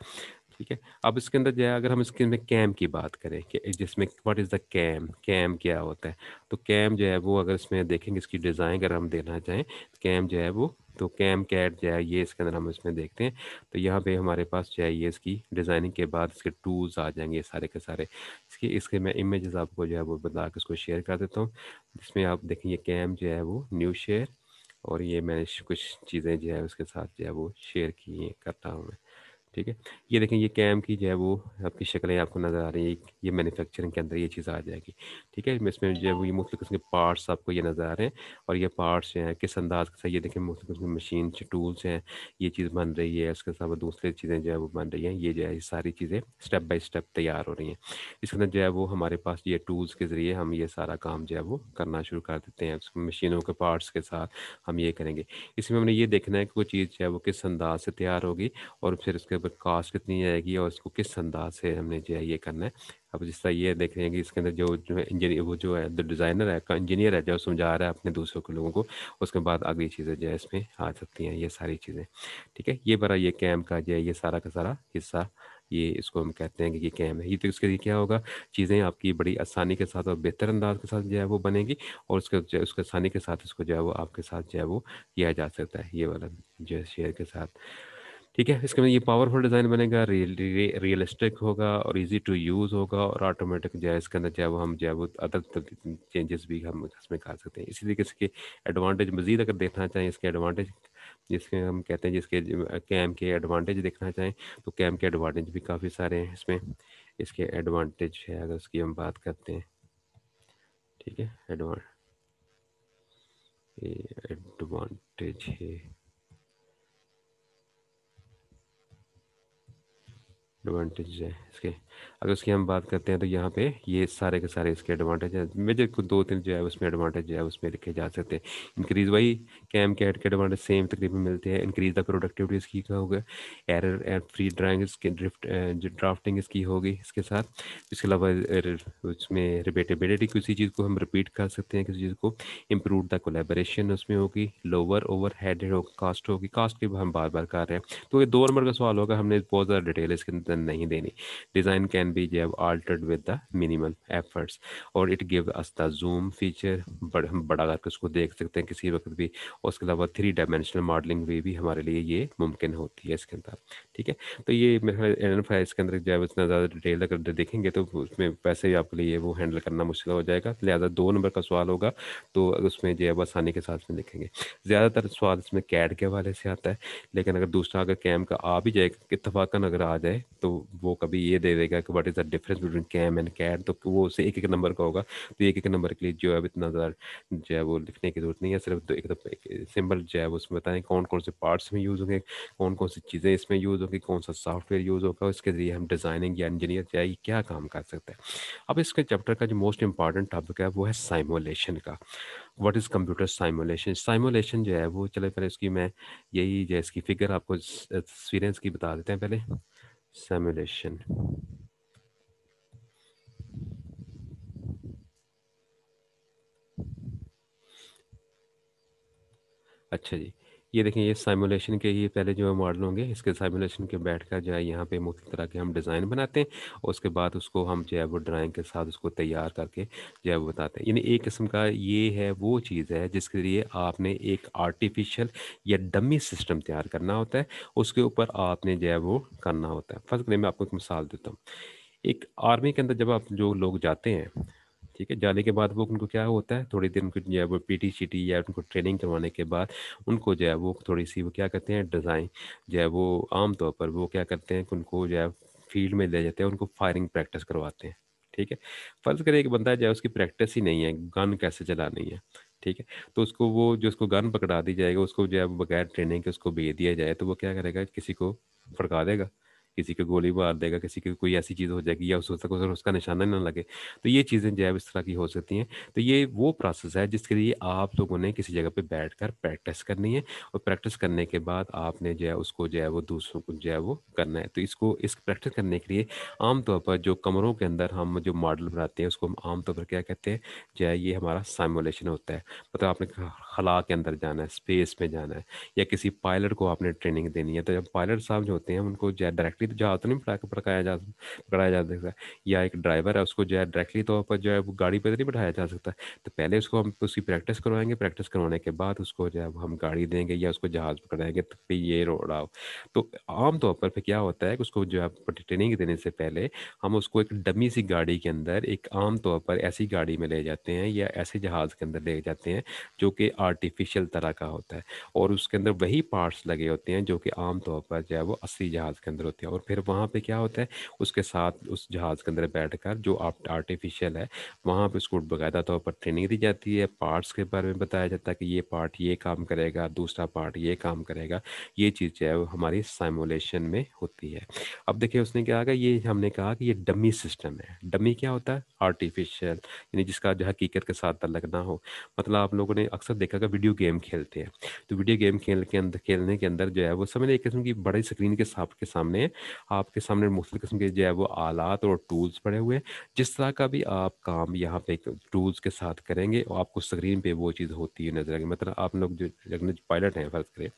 ठीक है, अब इसके अंदर जो है अगर हम इसके अंदर कैम की बात करें कि जिसमें what is the CAM, CAM क्या होता है, तो कैम जो है वो अगर इसमें देखेंगे इसकी डिज़ाइन अगर हम देखना चाहें, कैम जो है वो, तो कैम कैट जो है ये इसके अंदर हम इसमें देखते हैं, तो यहाँ पे हमारे पास जो है ये इसकी डिज़ाइनिंग के बाद इसके टूल्स आ जाएंगे सारे के सारे। इसके मैं इमेजेस आपको जो है वो बता के इसको शेयर कर देता हूँ, जिसमें आप देखेंगे कैम जो है वो न्यू शेयर, और ये मैंने कुछ चीज़ें जो है उसके साथ जो है वो शेयर की हैं करता हूँ मैं। ठीक है, ये देखें ये कैम की जो है वो आपकी शक्लें आपको नज़र आ रही हैं, ये मैन्युफैक्चरिंग के अंदर ये चीज़ आ जाएगी। ठीक है, इसमें जो है वो ये मुख्तलिफ किस्म के पार्ट्स आपको ये नज़र आ रहे हैं, और ये पार्ट्स जो हैं किस अंदाज के साथ, ये देखें मुख्तलिफ किस्म की मशीन टूल्स हैं, ये चीज़ बन रही है, इसके अलावा दूसरी चीज़ें जो है वो बन रही हैं, ये जो है ये सारी चीज़ें स्टेप बाय स्टेप तैयार हो रही हैं। इसके अंदर जो है वो हमारे पास ये टूल्स के ज़रिए हम ये सारा काम जो है वो करना शुरू कर देते हैं, मशीनों के पार्ट्स के साथ हम ये करेंगे। इसमें हमने ये देखना है कि वो चीज़ जो है वो किस अंदाज से तैयार होगी, और फिर उसके ऊपर कॉस्ट कितनी आएगी, और उसको किस अंदाज से हमने जो है ये करना है। अब जिस तरह ये देख रहे हैं कि इसके अंदर जो है इंजीनियर, वो जो है जो डिज़ाइनर है का इंजीनियर है जो समझा रहा है अपने दूसरों के लोगों को, उसके बाद अगली चीज़ें जो है इसमें आ सकती हैं ये सारी चीज़ें। ठीक है, ये बड़ा ये कैम का जो है ये सारा का सारा हिस्सा, ये इसको हम कहते हैं कि ये कैम है। ये तो इसके लिए क्या होगा, चीज़ें आपकी बड़ी आसानी के साथ और बेहतर अंदाज के साथ जो है वो बनेगी, और उसके आसानी के साथ इसको जो है वो आपके साथ जो है वो किया जा सकता है, ये वाला जो है शेयर के साथ। ठीक है, इसके में ये पावरफुल डिज़ाइन बनेगा, रियलिस्टिक होगा, और इजी टू यूज़ होगा, और ऑटोमेटिक जो है इसके अंदर जो है वो हम जो है वो अदर चेंजेस भी हम इसमें कर सकते हैं। इसी तरीके से इसके एडवांटेज मज़ीद अगर देखना चाहें, इसके एडवांटेज जिसके हम कहते हैं, जिसके कैम के एडवांटेज देखना चाहें, तो कैम के एडवांटेज भी काफ़ी सारे हैं इसमें। इसके एडवांटेज है अगर उसकी हम बात करते हैं, ठीक है, एडवांटेज है एडवांटेज है इसके। अगर उसकी हम बात करते हैं तो यहाँ पे ये सारे के सारे इसके एडवांटेज है, मेजर कुछ दो तीन जो है उसमें एडवांटेज जो है उसमें लिखे जा सकते हैं। इंक्रीज वही कैम कैट के एडवांटेज सेम तकरीबन मिलते हैं। इंक्रीज द प्रोडक्टिविटी इसकी का होगा। एरर एंड फ्री ड्राइंग इसके ड्राफ्टिंग इसकी होगी इसके साथ। इसके अलावा उसमें रिपीटेबिलिटी, किसी चीज़ को हम रिपीट कर सकते हैं किसी चीज़ को। इम्प्रूव द कोलेबोरेशन उसमें होगी। लोअर ओवर हेड कास्ट होगी, कास्ट की हम बार बार कर रहे हैं तो ये 2 नंबर का सवाल होगा, हमने बहुत ज़्यादा डिटेल इसके अंदर नहीं देनी। डिज़ाइन कैन बी जैव altered with the minimal efforts. और it give us the zoom feature, हम बड़ा करके उसको देख सकते हैं किसी वक्त भी। और उसके अलावा 3 डायमेंशनल मॉडलिंग भी हमारे लिए ये मुमकिन होती है इसके अंदर। ठीक है, तो ये मेरा एन इसके अंदर जब इतना ज़्यादा डिटेल अगर देखेंगे तो उसमें वैसे ही आपके लिए वो हैंडल करना मुश्किल हो जाएगा, लिहाजा 2 नंबर का सवाल होगा तो उसमें जो है वो आसानी के साथ में लिखेंगे। ज़्यादातर सवाल इसमें कैड के हवाले से आता है, लेकिन अगर दूसरा अगर कैम का आ भी जाए, इत्तफाकन अगर आ जाए, तो वो कभी ये दे देगा कि what is the difference between CAM and CAD, तो वो उसे एक एक नंबर का होगा। तो एक एक नंबर के लिए जो है इतना ज़्यादा जो है वो लिखने की ज़रूरत नहीं है, सिर्फ एक सिंबल जो है वो उसमें बताएं कौन कौन से पार्ट्स में यूज़ होंगे, कौन कौन सी चीज़ें इसमें यूज़ होंगी, कौन सा सॉफ्टवेयर यूज़ होगा, उसके ज़रिए हम डिज़ाइनिंग या इंजीनियर चाहिए क्या काम कर सकते हैं। अब इसके चैप्टर का जो मोस्ट इंपॉर्टेंट टॉपिक है वो है साइमुलेशन का। What is computer simulation? Simulation जो है वो, चले पहले इसकी मैं यही जो इसकी फिगर आपको एक्सपीरियंस की बता देते हैं पहले। सिमुलेशन, अच्छा जी, ये देखें ये साइमुलेशन के ही पहले जो मॉडल होंगे, इसके साइमुलेशन के बैठ कर जो है यहाँ पे मुख्तलिफ तरह के हम डिज़ाइन बनाते हैं और उसके बाद उसको हम जो है वो ड्राइंग के साथ उसको तैयार करके जो है वो बताते हैं। यानी एक किस्म का ये है वो चीज़ है जिसके लिए आपने एक आर्टिफिशियल या डमी सिस्टम तैयार करना होता है, उसके ऊपर आपने जो है वो करना होता है। फर्स्ट करिए मैं आपको एक मिसाल देता हूँ। एक आर्मी के अंदर जब आप जो लोग जाते हैं, ठीक है, जाने के बाद वो उनको क्या होता है, थोड़ी देर उनको जो है वो पीटी शीटी या उनको ट्रेनिंग करवाने के बाद उनको जो है वो थोड़ी सी वो क्या करते हैं, डिज़ाइन जो है वो आम तौर पर वो क्या करते हैं कि उनको जो है फील्ड में ले जाते हैं, उनको फायरिंग प्रैक्टिस करवाते हैं। ठीक है, फ़र्ज़ करें एक बंदा जो है उसकी प्रैक्टिस ही नहीं है, गन कैसे चलानी है। ठीक है, तो उसको वो जो उसको गन पकड़ा दी जाएगा, उसको जो है बगैर ट्रेनिंग के उसको भेज दिया जाए तो वो क्या करेगा, किसी को भड़का देगा, किसी को गोली मार देगा, किसी की कोई ऐसी चीज़ हो जाएगी या उसका निशाना ना लगे। तो ये चीज़ें जो है इस तरह की हो सकती हैं। तो ये वो प्रोसेस है जिसके लिए आप लोगों ने किसी जगह पे बैठकर प्रैक्टिस करनी है और प्रैक्टिस करने के बाद आपने जो है उसको जो है वो दूसरों को जो है वो करना है। तो इस प्रैक्टिस करने के लिए आम तौर पर जो कमरों के अंदर हम जो मॉडल बनाते हैं उसको हम आम तौर पर क्या कहते हैं, जो है ये हमारा साइमुलेशन होता है। मतलब आपने खला के अंदर जाना है, स्पेस में जाना है, या किसी पायलट को आपने ट्रेनिंग देनी है, तो जब पायलट साहब जो होते हैं उनको जो है डायरेक्टली तो जहाज तो नहीं पकड़ाया जा सकता, या एक ड्राइवर है उसको जो है डायरेक्टली तौर पर जो है वो गाड़ी पे तो नहीं बैठाया जा सकता। तो पहले उसको हम उसकी प्रैक्टिस करवाएंगे, प्रैक्टिस करवाने के बाद उसको जो है वो हम गाड़ी देंगे या उसको जहाज पकड़ाएंगे तो फिर ये रोड आओ। तो आम तौर पर फिर क्या होता है कि उसको जो है ट्रेनिंग देने से पहले हम उसको एक डमी सी गाड़ी के अंदर, एक आम तौर पर ऐसी गाड़ी में ले जाते हैं या ऐसे जहाज के अंदर ले जाते हैं जो कि आर्टिफिशियल तरह का होता है, और उसके अंदर वही पार्ट्स लगे होते हैं जो कि आम तौर पर जो है वो असली जहाज़ के अंदर होते हैं। और फिर वहाँ पे क्या होता है, उसके साथ उस जहाज़ के अंदर बैठकर जो आर्टिफिशियल है वहाँ पे उसको बाकायदा तौर पर ट्रेनिंग दी जाती है, पार्ट्स के बारे में बताया जाता है कि ये पार्ट ये काम करेगा, दूसरा पार्ट ये काम करेगा। ये चीज़ जो है वो हमारी साइमुलेशन में होती है। अब देखिए उसने क्या कहा, ये हमने कहा कि ये डमी सिस्टम है। डमी क्या होता है, आर्टिफिशियल, यानी जिसका जो हकीकत के साथ तल्लक ना हो। मतलब आप लोगों ने अक्सर देखा कि वीडियो गेम खेलते हैं, तो वीडियो गेम खेलने के अंदर जो है वो समझ एक किस्म की बड़ी स्क्रीन के सामने आपके सामने मुख्तलिफ किस्म के जो है वो आलात और टूल्स पड़े हुए हैं। जिस तरह का भी आप काम यहाँ पे टूल्स के साथ करेंगे और आपको स्क्रीन पे वो चीज़ होती है नजर आएगी। मतलब आप लोग जो पायलट हैं, फर्ज करें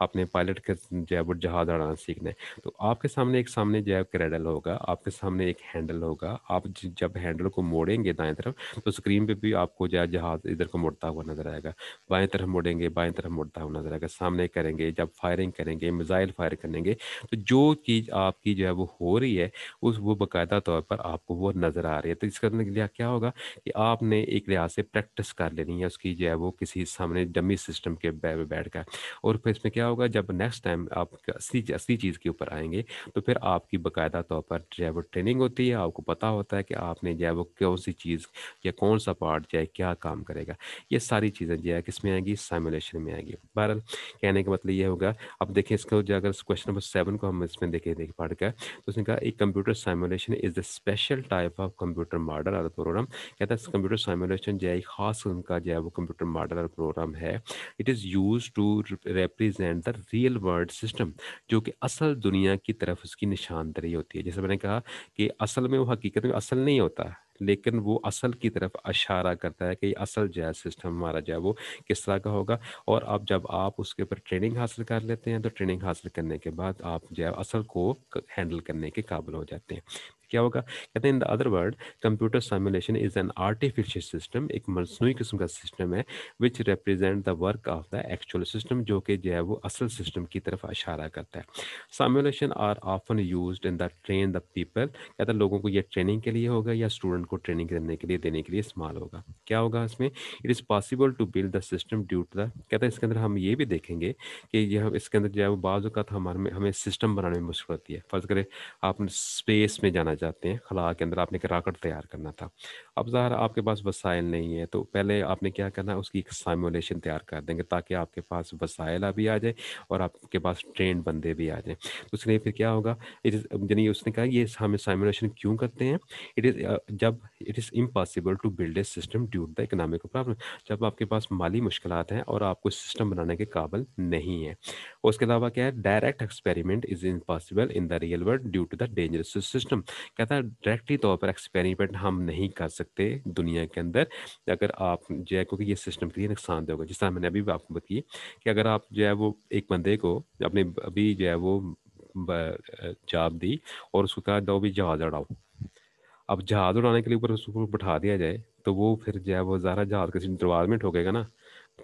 आपने पायलट के जो है वो जहाज उड़ाना सीखना है, तो आपके सामने जो है क्रेडल होगा, आपके सामने एक हैंडल होगा। आप जब हैंडल को मोड़ेंगे दाएं तरफ तो स्क्रीन पे भी आपको जो है जहाज इधर को मुड़ता हुआ नजर आएगा। बाएं तरफ मुड़ेंगे, बाएं तरफ मुड़ता हुआ नजर आएगा। सामने करेंगे, जब फायरिंग करेंगे, मिसाइल फायर करेंगे, तो जो चीज़ आपकी जो है वो हो रही है उस वो बाकायदा तौर पर आपको वो नज़र आ रही है। तो इस करने के लिए क्या होगा कि आपने एक लिहाज से प्रैक्टिस कर लेनी है उसकी जो है वो किसी सामने डमी सिस्टम के बैठ कर। और फिर इसमें क्या होगा, जब नेक्स्ट टाइम आप असली असली चीज़ के ऊपर आएँगे, तो फिर आपकी बाकायदा तौर पर जो है वो ट्रेनिंग होती है, आपको पता होता है कि आपने जो है वो कौन-सी चीज़ या कौन-सा पार्ट जो है क्या काम करेगा। ये सारी चीज़ें जो है किसमें आएँगी, सिमुलेशन में आएँगी। बहरहाल कहने का मतलब ये होगा, अब देखिए इसको जो अगर क्वेश्चन नंबर 7 को हम इसमें देखें देख पढ़कर, तो उसने कहा, "a computer simulation is the special type of computer model और प्रोग्राम।" कहता है कंप्यूटर सिमुलेशन जो है एक खास किस्म का जो है वो कंप्यूटर मॉडल और प्रोग्राम है। It is used to represent the real world system, जो कि असल दुनिया की तरफ उसकी निशानदही होती है। जैसे मैंने कहा कि असल में वो हकीकत में असल नहीं होता, लेकिन वो असल की तरफ इशारा करता है कि असल जो है सिस्टम हमारा जो है वो किस तरह का होगा। और अब जब आप उसके ऊपर ट्रेनिंग हासिल कर लेते हैं, तो ट्रेनिंग हासिल करने के बाद आप जो है असल को हैंडल करने के काबिल हो जाते हैं। क्या होगा, कहते हैं in the other word, computer simulation is an artificial system, एक मसनूई किस्म का सिस्टम है, which represent the work of the actual system, जो कि जो है वो असल सिस्टम की तरफ इशारा करता है। Simulation are often used in the train the people, कहता है लोगों को ये ट्रेनिंग के लिए होगा या स्टूडेंट को ट्रेनिंग करने के लिए देने के लिए इस्तेमाल होगा। क्या होगा इसमें, it is possible to build the system due to the, कहता है इसके अंदर हम ये भी देखेंगे कि यह इसके अंदर जो है वो बाज़ औक़ात हमारे में हमें सिस्टम बनाने में मुश्किल होती है। फ़र्ज़ करें आप स्पेस में जाना चाहते हैं, खला के अंदर आपने एक रॉकेट तैयार करना था। अब ज़ाहिर है आपके पास वसाइल नहीं है, तो पहले आपने क्या करना है, उसकी एक सिमुलेशन तैयार कर देंगे ताकि आपके पास वसाइल भी आ जाए और आपके पास ट्रेन्ड बंदे भी आ जाएँ। तो इसलिए फिर क्या होगा, इट इज़ यानी उसने कहा ये हम सिमुलेशन क्यों करते हैं? जब it is impossible to build a system due to the economic problem, जब आपके पास माली मुश्किलात हैं और आप कोई सिस्टम बनाने के काबिल नहीं हैं। और उसके अलावा क्या है, direct experiment is impossible in the real world due to the dangerous system, कहता है डायरेक्टली तौर पर एक्सपेरिमेंट हम नहीं कर सकते दुनिया के अंदर, अगर आप जो है, क्योंकि ये सिस्टम के लिए नुकसानदेह होगा। जिस तरह मैंने अभी भी आपको बताई कि अगर आप जो है वो एक बंदे को अपने अभी जो है वो जॉब दी और उसको कहा दो भी जहाज उड़ाओ। अब जहाज उड़ाने के लिए ऊपर उसको बिठा दिया जाए, तो वो फिर जो है वो ज़रा जहाज किसी दरबार में ठोकेगा ना,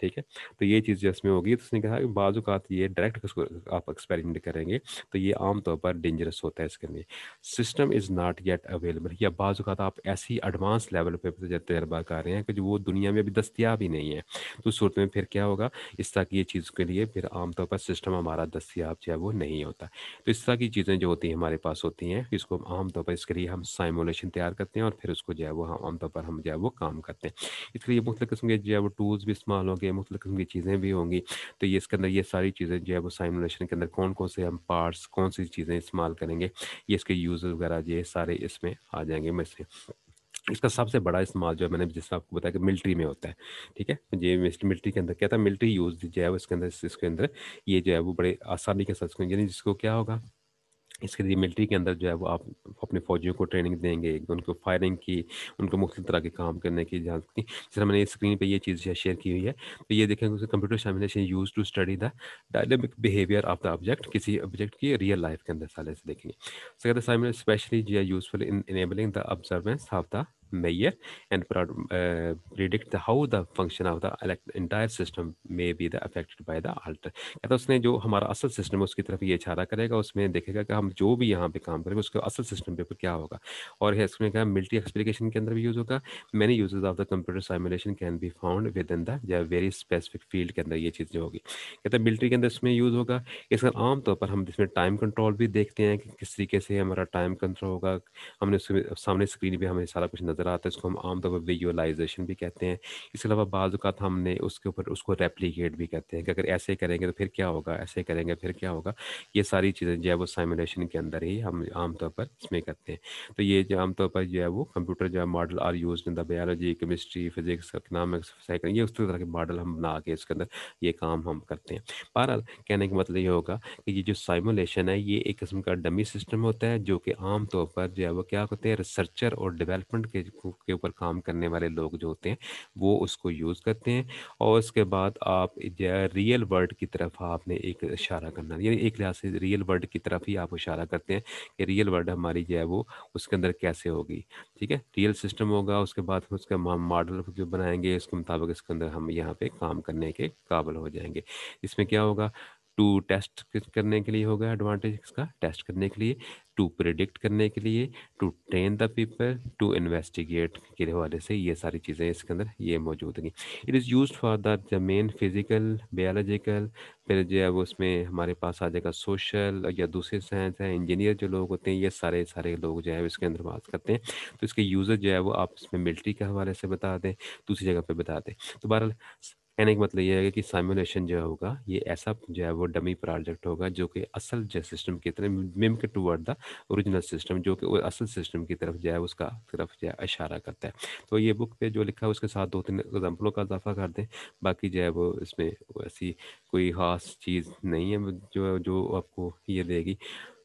ठीक है? तो ये चीज़ जो इसमें होगी, तो उसने कहा कि बाज़ औक़ात ये डायरेक्ट उसको आप एक्सपेरिमेंट करेंगे, तो ये आम तौर पर डेंजरस होता है इसके लिए। System is not yet available, या बाज़ औक़ात आप ऐसी एडवांस लेवल पे तजर्बा कर रहे हैं कि जो वो दुनिया में अभी दस्तयाब ही नहीं है। तो उस सूरत में फिर क्या होगा, इस तरह की ये चीज़ के लिए फिर आम तौर पर सिस्टम हमारा दस्तयाब जो है वो नहीं होता। तो इस तरह की चीज़ें जो होती हैं हमारे पास होती हैं, इसको हम आम तौर पर इसके लिए हम सिमुलेशन तैयार करते हैं और फिर उसको जो है वो हम आम तौर पर हम जो है वो काम करते हैं। इसके लिए मुख्तलिफ़ किस्म के जो है वो टूल्स भी इस्तेमाल होंगे, मुख्तलिफ़ किस्म की चीज़ें भी होंगी। तो ये इसके अंदर ये सारी चीज़ें जो है वो सिमुलेशन के अंदर कौन-कौन से हम पार्ट्स, कौन-सी चीज़ें इस्तेमाल करेंगे, ये इसके यूज़ वगैरह ये सारे इसमें आ जाएँगे में से। इसका सबसे बड़ा इस्तेमाल जो है मैंने जैसा आपको बताया कि मिलिट्री में होता है, ठीक है? ये मिलिट्री के अंदर क्या था, मिलिट्री यूज़ जो है वो इसके अंदर ये जो है वो बड़े आसानी के साथ यानी जिसको क्या होगा, इसके लिए मिलिट्री के अंदर जो है वो आप अपने फ़ौजियों को ट्रेनिंग देंगे, उनको फायरिंग की, उनको मुख्तलिफ तरह के काम करने की इजाज़त की। जिस तरह मैंने स्क्रीन पे ये चीज़ शेयर की हुई है, तो ये देखें उसे computer simulation used to study the dynamic behaviour of the object, किसी ऑब्जेक्ट की रियल लाइफ़ के अंदर साले से देखेंगे। So the simulation especially they are useful in enabling the observance of the measure and predict how the function of the entire system may be the affected by the alter, कहता है उसने जो हमारा असल सिस्टम है उसकी तरफ ये इशारा करेगा, उसमें देखेगा कि हम जो भी यहाँ पे काम करेंगे उसके असल सिस्टम पे क्या होगा। और है इसमें क्या मिलिट्री एक्सप्लिकेशन के अंदर भी यूज़ होगा। Many uses of the computer simulation can be found with in the very specific field के अंदर ये चीज़ें होगी। कहता है मिलिट्री के अंदर इसमें यूज़ होगा। इसका आम तौर पर हम इसमें टाइम कंट्रोल भी देखते हैं कि किस तरीके से हमारा टाइम कंट्रोल होगा। हमने उसमें सामने स्क्रीन पे हमें सारा कुछ नज़र आता है, इसको हम आम तौर पर विजुअलाइज़ेशन भी कहते हैं। इसके अलावा बाज़ औक़ात हमने उसके ऊपर उसको रेप्लिकेट भी कहते हैं कि अगर ऐसे करेंगे तो फिर क्या होगा, ऐसे करेंगे फिर क्या होगा। ये सारी चीज़ें जो है वो सिमुलेशन के अंदर ही हम आम तौर पर इसमें करते हैं। तो ये जो आम तौर पर जो है वो कंप्यूटर जो है model are used in the biology, chemistry, physics, economics, science, ये उस तरह के मॉडल हम बना के इसके अंदर ये काम हम करते हैं। बहरहाल कहने का मतलब ये होगा कि ये जो सिमुलेशन है ये एक किस्म का डमी सिस्टम होता है, जो कि आम तौर पर जो है वो क्या होते हैं, रिसर्चर और डेवलपमेंट के ऊपर काम करने वाले लोग जो होते हैं वो उसको यूज़ करते हैं। और उसके बाद आप जो है रियल वर्ल्ड की तरफ आपने एक इशारा करना, यानी एक लिहाज से रियल वर्ल्ड की तरफ ही आप इशारा करते हैं कि रियल वर्ल्ड हमारी जो है वो उसके अंदर कैसे होगी, ठीक है? रियल सिस्टम होगा, उसके बाद फिर उसका मॉडल जो बनाएंगे उसके मुताबिक इसके अंदर हम यहाँ पे काम करने के काबिल हो जाएंगे। इसमें क्या होगा, टू टेस्ट करने के लिए होगा, एडवांटेज इसका टेस्ट करने के लिए, टू प्रिडिक्ट करने के लिए, to train the people, to investigate के हवाले से ये सारी चीज़ें इसके अंदर ये मौजूद हैं। It is used for the main physical, biological, फिर जो है वो उसमें हमारे पास आ जाएगा सोशल या दूसरे साइंस है, इंजीनियर जो लोग होते हैं, ये सारे सारे लोग जो है इसके अंदर बात करते हैं। तो इसके यूज़र जो है वो आप इसमें मिलिट्री के हवाले से बता दें, दूसरी जगह पे बता दें। तो बहरहाल कहने का मतलब ये है कि साइमुलेशन जो होगा ये ऐसा जो है वो डमी प्रोजेक्ट होगा जो कि असल जो सिस्टम की तरह mimic toward the original system, जो कि वो असल सिस्टम की तरफ जो है उसका तरफ जो है इशारा करता है। तो ये बुक पे जो लिखा है उसके साथ 2-3 एग्जाम्पलों का इजाफा कर दें। बाकी जो है वो इसमें ऐसी कोई ख़ास चीज़ नहीं है जो जो आपको ये देगी।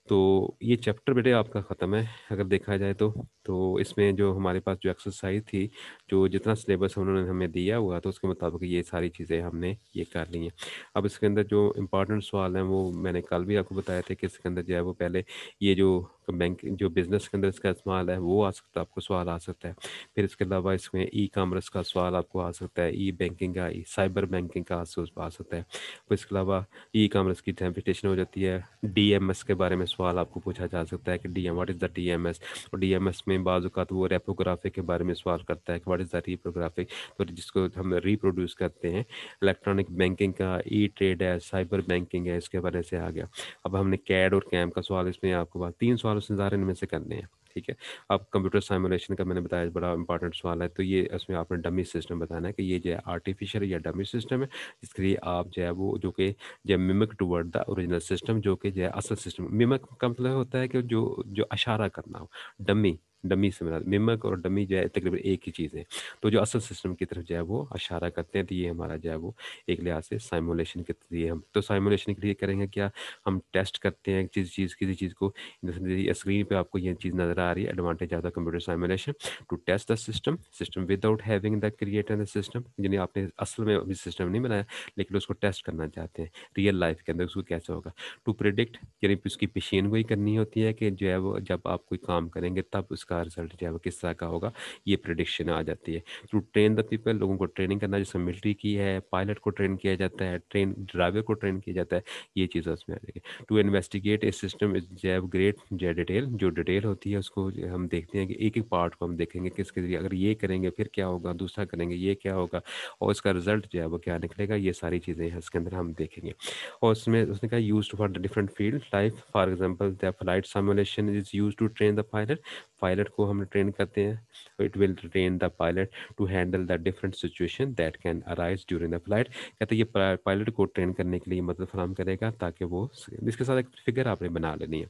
तो ये चैप्टर बेटे आपका ख़त्म है अगर देखा जाए तो इसमें जो हमारे पास जो एक्सरसाइज थी, जो जितना सिलेबस उन्होंने हमें दिया हुआ तो उसके मुताबिक ये सारी चीज़ें हमने ये कर ली हैं। अब इसके अंदर जो इम्पोर्टेंट सवाल हैं वो मैंने कल भी आपको बताया था कि इसके अंदर जो है वो पहले ये जो बैंक जो बिज़नेस के अंदर इसका इस्तेमाल है वो आ सकता है, आपको सवाल आ सकता है। फिर इसके अलावा इसमें ई कॉमर्स का सवाल आपको आ सकता है, ई बैंकिंग का, ई साइबर बैंकिंग का आ सकता है। फिर इसके अलावा ई कॉमर्स की इंटरप्रिटेशन हो जाती है। डीएमएस के बारे में सवाल आपको पूछा जा सकता है कि DM what is the DMs, और डीएमएस में बाज़ औक़ात वो रेपोग्राफिक के बारे में सवाल करता है कि व्हाट इज़ द रिप्रोग्राफिक, तो जिसको हम रिप्रोड्यूस करते हैं। इलेक्ट्रॉनिक बैंकिंग का ई ट्रेड है, साइबर बैंकिंग है, इसके बारे से आ गया। अब हमने कैड और कैम का सवाल इसमें आपको बात 3 सवाल उसमें ज़्यादा इनमें से करने हैं, ठीक है। अब कंप्यूटर साइमुलेशन का मैंने बताया बड़ा इंपॉर्टेंट सवाल है, तो ये इसमें आपने डमी सिस्टम बताना है कि ये जो है आर्टिफिशियल या डमी सिस्टम है, जिसके लिए आप जो है वो जो कि जो mimic toward the original system, जो कि जो है असल सिस्टम। मिमिक का मतलब होता है कि जो जो इशारा करना हो। डमी, डमी से मिला मिमिक और डमी जो है तकरीबन एक ही चीज़ है। तो जो असल सिस्टम की तरफ जो है वो इशारा करते हैं, तो ये हमारा जो है वो एक लिहाज से साइमुलेशन के लिए हम तो साइमुलेशन के लिए करेंगे क्या, हम टेस्ट करते हैं किसी चीज़ को। जैसे स्क्रीन पे आपको ये चीज़ नज़र आ रही है, advantage of the computer simulation to test the system system without having the creator the system, यानी आपने असल में अभी सिस्टम नहीं बनाया लेकिन उसको टेस्ट करना चाहते हैं रियल लाइफ के अंदर उसको कैसे होगा। टू प्रिडिक्ट, यानी उसकी पेशेन गोई करनी होती है कि जो है वो जब आप कोई काम करेंगे तब उसका रिजल्ट जो है वो किस तरह का होगा, ये प्रिडिक्शन आ जाती है। टू ट्रेन द पीपल, लोगों को ट्रेनिंग करना, जैसे मिलिट्री की है, पायलट को ट्रेन किया जाता है, ट्रेन ड्राइवर को ट्रेन किया जाता है, ये चीज़ उसमें आ जाएगी। टू इन्वेस्टिगेट ए सिस्टम जो है ग्रेट जो डिटेल, जो डिटेल होती है उसको जो हम देखते हैं कि एक एक पार्ट को हम देखेंगे किसके जरिए, अगर ये करेंगे फिर क्या होगा, दूसरा करेंगे ये क्या होगा, और इसका रिजल्ट जो है वो क्या निकलेगा, ये सारी चीज़ें हैं इसके अंदर हम देखेंगे। और उसमें उसने कहा used for the different field type, for example the flight simulation is used to train the pilot, pilot को हम ट्रेन करते हैं। It will train the pilot to handle the different situation that can arise during the flight, कहते हैं ये pilot को train करने के लिए मदद फराहम करेगा ताकि वो इसके साथ एक फिगर आपने बना लेनी है।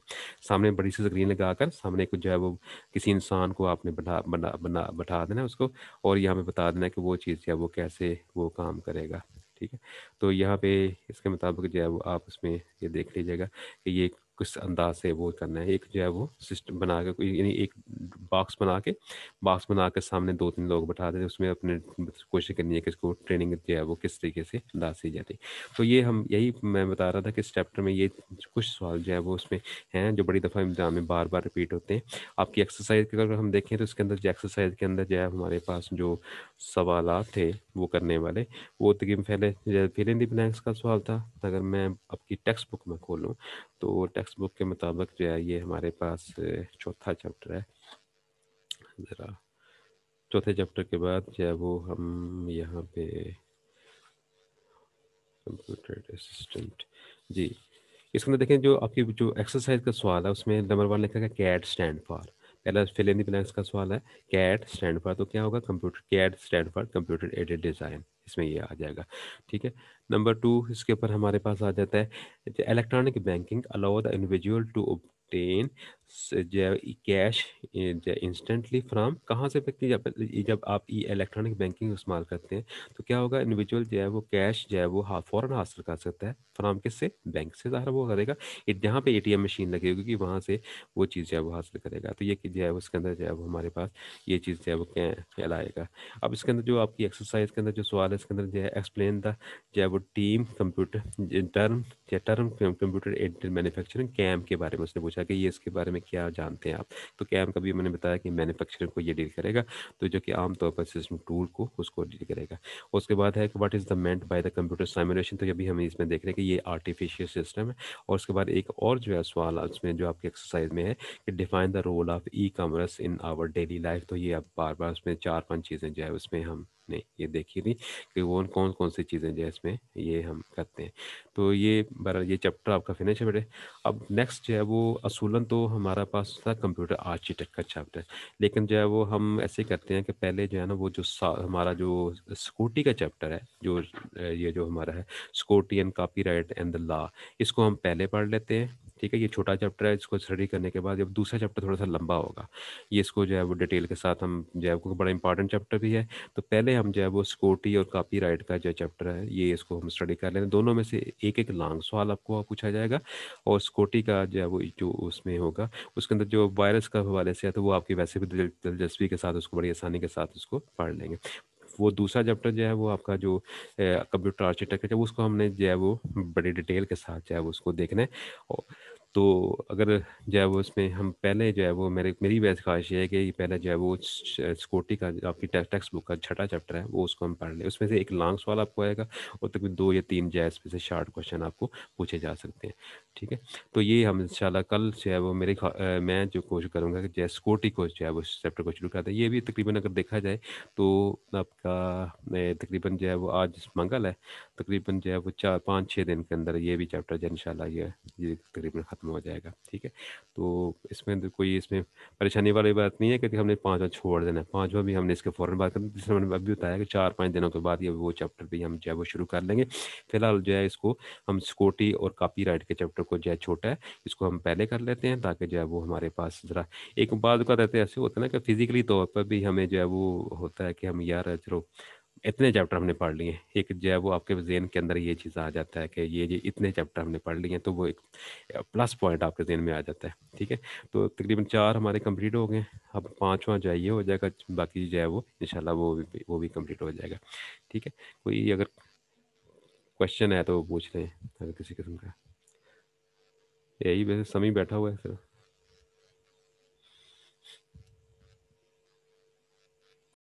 सामने बड़ी सी स्क्रीन लगाकर सामने कुछ जो है वो किसी इंसान को आपने बना बना बना बैठा देना है उसको, और यहाँ पे बता देना है कि वो चीज़ जो है वो कैसे वो काम करेगा, ठीक है। तो यहाँ पे इसके मुताबिक जो है वो आप उसमें ये देख लीजिएगा कि ये किस अंदाज से वो करना है। एक जो है वो सिस्टम बना के कोई यानी एक बॉक्स बना के सामने 2-3 लोग बैठा देते, उसमें अपने कोशिश करनी है कि इसको ट्रेनिंग जो है वो किस तरीके से अंदाज दी जाती है। तो ये हम यही मैं बता रहा था कि इस चैप्टर में ये कुछ सवाल जो है वो उसमें हैं जो बड़ी दफ़ा इम्तिहान में बार-बार रिपीट होते हैं। आपकी एक्सरसाइज की अगर हम देखें तो इसके अंदर जो एक्सरसाइज के अंदर जो है हमारे पास जो सवालात थे वो करने वाले, वो तकरीबन पहले फिल इन द ब्लैंक्स का सवाल था। अगर मैं आपकी टेक्स्ट बुक में खोलूँ तो टेक्स्ट बुक के मुताबिक जो है ये हमारे पास चौथा चैप्टर है। ज़रा चौथे चैप्टर के बाद जो है वो हम यहाँ पे कंप्यूटर असिस्टेंट, जी इसके अंदर देखें जो आपकी जो एक्सरसाइज का सवाल है उसमें नंबर 1 लिखा है कैड स्टैंड फॉर, पहला फिल इन द ब्लैंक्स का सवाल है कैड स्टैंड फॉर, तो क्या होगा computer, CAD stand for computer aided design, इसमें ये आ जाएगा, ठीक है। नंबर 2 इसके ऊपर हमारे पास आ जाता है electronic banking allow the individual to obtain cash instantly from, कहाँ से व्यक्ति जब जब आप ई इलेक्ट्रॉनिक बैंकिंग इस्तेमाल करते हैं तो क्या होगा, इंडिविजुअल जो है वो कैश जो है वो फ़ौरन हासिल कर सकता है, फ्रॉम किससे, बैंक से ज़ाहिर वो करेगा, जहाँ पे एटीएम मशीन लगी होगी वहाँ से वो चीज़ जो है वो हासिल करेगा। तो ये कि जो है उसके अंदर जो है वो हमारे पास ये चीज़ जो है वो क्या कहलाएगा। अब इसके अंदर जो आपकी एक्सरसाइज के अंदर जो सवाल है इसके अंदर जो है एक्सप्लेन द जो है वो team computer term computer aided manufacturing CAM के बारे में उसने पूछा कि ये इसके बारे में में क्या जानते हैं आप? तो कैम का भी मैंने बताया कि मैन्युफैक्चरिंग को ये डील करेगा, तो जो कि आम तौर पर सिस्टम टूल को उसको डील करेगा। उसके बाद है कि what is the meant by the computer simulation, तो ये भी हम इसमें देख रहे हैं कि ये आर्टिफिशियल सिस्टम है। और उसके बाद एक और जो है सवाल उसमें जो आपकी एक्सरसाइज में है कि define the role of e commerce in our daily life, तो ये अब बार बार उसमें 4-5 चीज़ें जो है उसमें हमने ये देखी थी कि वो कौन कौन सी चीज़ें जो है इसमें ये हम करते हैं। तो ये बहरहाल ये चैप्टर आपका फिनिश है बेटे। अब नेक्स्ट जो है वो असूलन तो हमारा पास था कंप्यूटर आर्किटेक्ट का चैप्टर, लेकिन जो है वो हम ऐसे करते हैं कि पहले जो है ना वो जो हमारा जो सिक्योरिटी का चैप्टर है, जो ये जो हमारा है security and copyright and the law, इसको हम पहले पढ़ लेते हैं। ठीक है, ये छोटा चैप्टर है, इसको स्टडी करने के बाद जब दूसरा चैप्टर थोड़ा सा लंबा होगा, ये इसको जो है वो डिटेल के साथ हम जो है वो बड़ा इंपॉर्टेंट चैप्टर भी है। तो पहले हम जो है वो सिक्योरिटी और कॉपीराइट का जो चैप्टर है ये इसको हम स्टडी कर लेते हैं। दोनों में से एक एक लॉन्ग सवाल आपको पूछा जाएगा, और सिक्योरिटी का जो है वो जो उसमें होगा उसके अंदर जो वायरस का हवाले से है तो वो आपकी वैसे भी दिलचस्पी के साथ उसको बड़ी आसानी के साथ उसको पढ़ लेंगे। वो दूसरा चैप्टर जो है वो आपका जो कंप्यूटर आर्किटेक्चर है उसको हमने जो है वो बड़ी डिटेल के साथ जो है वो उसको देखना है। और तो अगर जो है वो इसमें हम पहले जो है वो मेरी वैसे ख्वाहिश ये है कि पहले जो है वो सिक्योरिटी का जो आपकी टेक्स्ट बुक का छठा चैप्टर है वो उसको हम पढ़ लें। उसमें से एक लॉन्ग सवाल आपको आएगा और तकरीबन 2 या 3 जो है इसमें से शॉर्ट क्वेश्चन आपको पूछे जा सकते हैं। ठीक है, तो ये हम इंशाल्लाह कल जो है वो मैं जो कोशिश करूँगा कि जैसे सिक्योरिटी को जो है वो इस चैप्टर को शुरू करते हैं। ये भी तकरीबन अगर देखा जाए तो आपका तकरीबन जो है वो आज मंगल है, तकरीबन जो है वो 4-5-6 दिन के अंदर ये भी चैप्टर जो है इंशाल्लाह ये तकरीबन ख़त्म हो जाएगा। ठीक है, तो इसमें तो कोई इसमें परेशानी वाली बात नहीं है कि हमने 5वां छोड़ देना है, 5वां भी हमने इसके फ़ौरन बात करनी, जैसे मैंने अभी बताया कि 4-5 दिनों के बाद ये वो चैप्टर भी हम जो है वो शुरू कर लेंगे। फिलहाल जो है इसको हम सिक्योरिटी और कॉपीराइट के चैप्टर को जो है छोटा है, इसको हम पहले कर लेते हैं ताकि जो है वो हमारे पास ज़रा एक बाद का रहते ऐसे होता है ना कि फिजिकली तौर पर भी हमें जो है वो होता है कि हम यार चलो इतने चैप्टर हमने पढ़ लिए हैं। एक जो है वो आपके ज़हन के अंदर ये चीज़ आ जाता है कि ये इतने चैप्टर हमने पढ़ लिए हैं, तो वो एक प्लस पॉइंट आपके ज़हन में आ जाता है। ठीक है, तो तकरीबन 4 हमारे कंप्लीट हो गए। अब 5वां जो है ये हो जाएगा, बाकी जो है वो इंशाल्लाह वो भी कंप्लीट हो जाएगा। ठीक है, कोई अगर क्वेश्चन है तो वो पूछ लें अगर किसी किस्म का। यही वैसे समय बैठा हुआ है सर।